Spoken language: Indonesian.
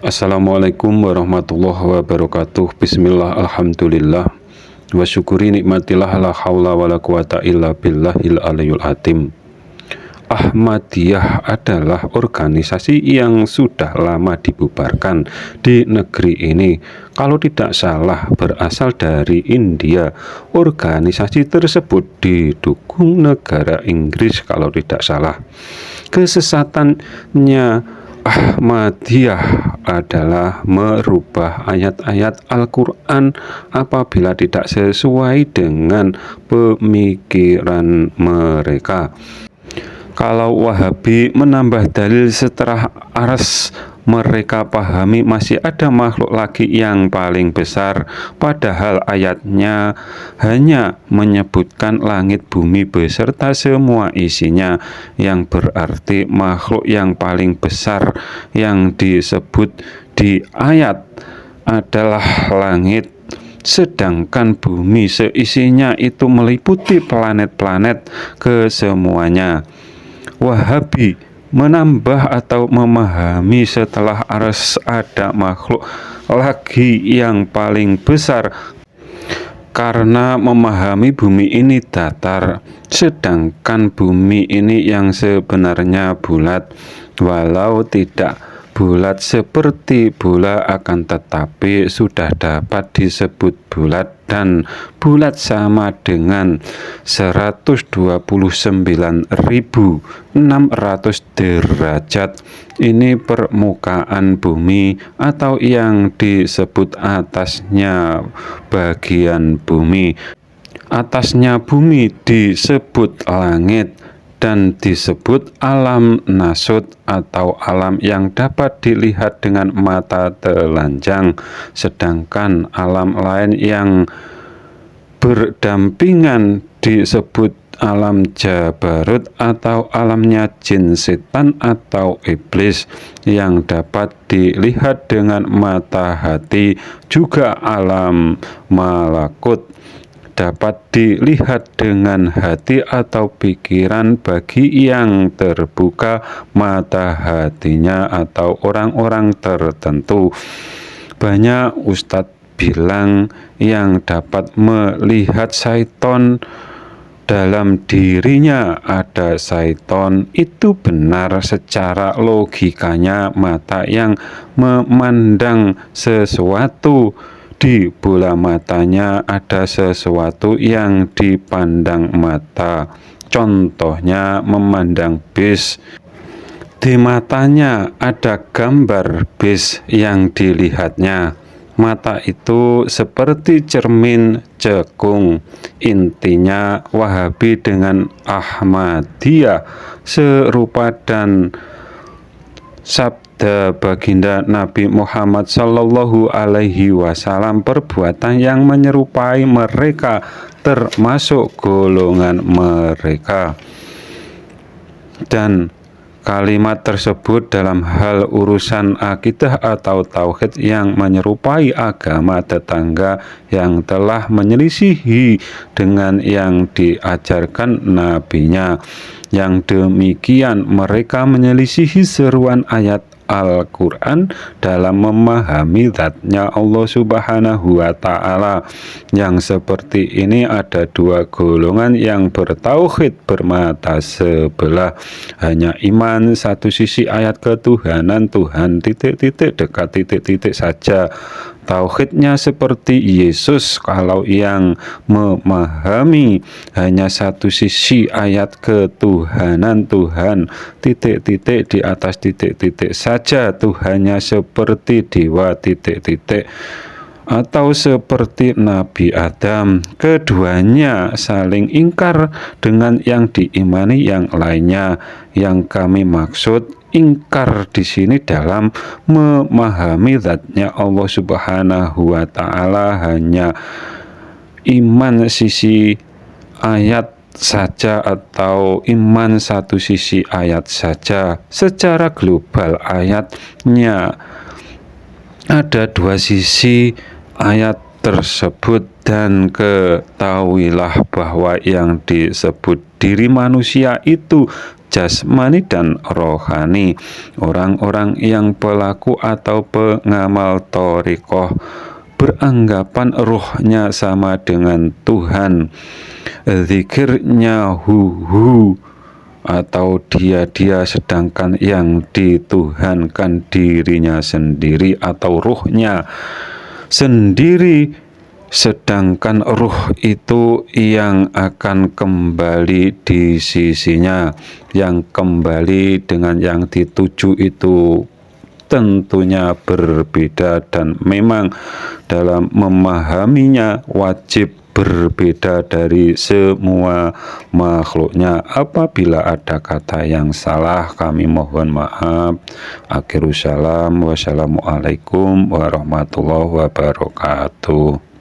Assalamualaikum warahmatullahi wabarakatuh. Bismillah, alhamdulillah, wa syukuri nikmatillah, la haula wa la quwata illa billahil aliyul azim. Ahmadiyah adalah organisasi yang sudah lama dibubarkan di negeri ini. Kalau tidak salah, berasal dari India. Organisasi tersebut didukung negara Inggris kalau tidak salah. Kesesatannya Ahmadiyah adalah merubah ayat-ayat Al-Quran apabila tidak sesuai dengan pemikiran mereka. Kalau Wahabi menambah dalil setelah aras, mereka pahami masih ada makhluk lagi yang paling besar, padahal ayatnya hanya menyebutkan langit bumi beserta semua isinya, yang berarti makhluk yang paling besar yang disebut di ayat adalah langit, sedangkan bumi seisinya itu meliputi planet-planet kesemuanya. Wahabi menambah atau memahami setelah aras ada makhluk lagi yang paling besar karena memahami bumi ini datar, sedangkan bumi ini yang sebenarnya bulat. Walau tidak bulat seperti bola, akan tetapi sudah dapat disebut bulat, dan bulat sama dengan 129.600 derajat. Ini permukaan bumi atau yang disebut atasnya bagian bumi. Atasnya bumi disebut langit dan disebut alam nasut atau alam yang dapat dilihat dengan mata telanjang, sedangkan alam lain yang berdampingan disebut alam jabarut atau alamnya jin, setan atau iblis yang dapat dilihat dengan mata hati, juga alam malakut dapat dilihat dengan hati atau pikiran bagi yang terbuka mata hatinya atau orang-orang tertentu. Banyak ustadz bilang yang dapat melihat syaiton dalam dirinya ada syaiton, itu benar secara logikanya. Mata yang memandang sesuatu, di bola matanya ada sesuatu yang dipandang mata. Contohnya memandang bis, di matanya ada gambar bis yang dilihatnya. Mata itu seperti cermin cekung. Intinya Wahabi dengan Ahmadiyah serupa, dan sabda baginda Nabi Muhammad Sallallahu Alaihi Wasallam, perbuatan yang menyerupai mereka termasuk golongan mereka. Dan kalimat tersebut dalam hal urusan akidah atau tauhid yang menyerupai agama tetangga yang telah menyelisihi dengan yang diajarkan nabinya. Yang demikian mereka menyelisihi seruan ayat Al-Quran dalam memahami zatnya Allah Subhanahu wa Ta'ala. Yang seperti ini ada dua golongan yang bertauhid bermata sebelah, hanya iman satu sisi ayat ketuhanan Tuhan titik-titik dekat titik-titik saja. Tauhidnya seperti Yesus. Kalau yang memahami hanya satu sisi ayat ketuhanan Tuhan titik-titik di atas titik-titik saja, Tuhannya seperti dewa titik-titik atau seperti Nabi Adam. Keduanya saling ingkar dengan yang diimani yang lainnya. Yang kami maksud ingkar di sini dalam memahami zatnya Allah Subhanahu wa Ta'ala, hanya iman sisi ayat saja atau iman satu sisi ayat saja. Secara global ayatnya ada dua sisi ayat tersebut, Dan ketahuilah bahwa yang disebut diri manusia itu jasmani dan rohani. Orang-orang yang pelaku atau pengamal thariqah beranggapan ruhnya sama dengan Tuhan, zikirnya hu atau dia, sedangkan yang dituhankan dirinya sendiri atau ruhnya sendiri, sedangkan ruh itu yang akan kembali di sisinya. Yang kembali dengan yang dituju itu tentunya berbeda, dan memang dalam memahaminya wajib berbeda dari semua makhluknya. Apabila ada kata yang salah, kami mohon maaf. Akhirus salam, wassalamualaikum warahmatullahi wabarakatuh.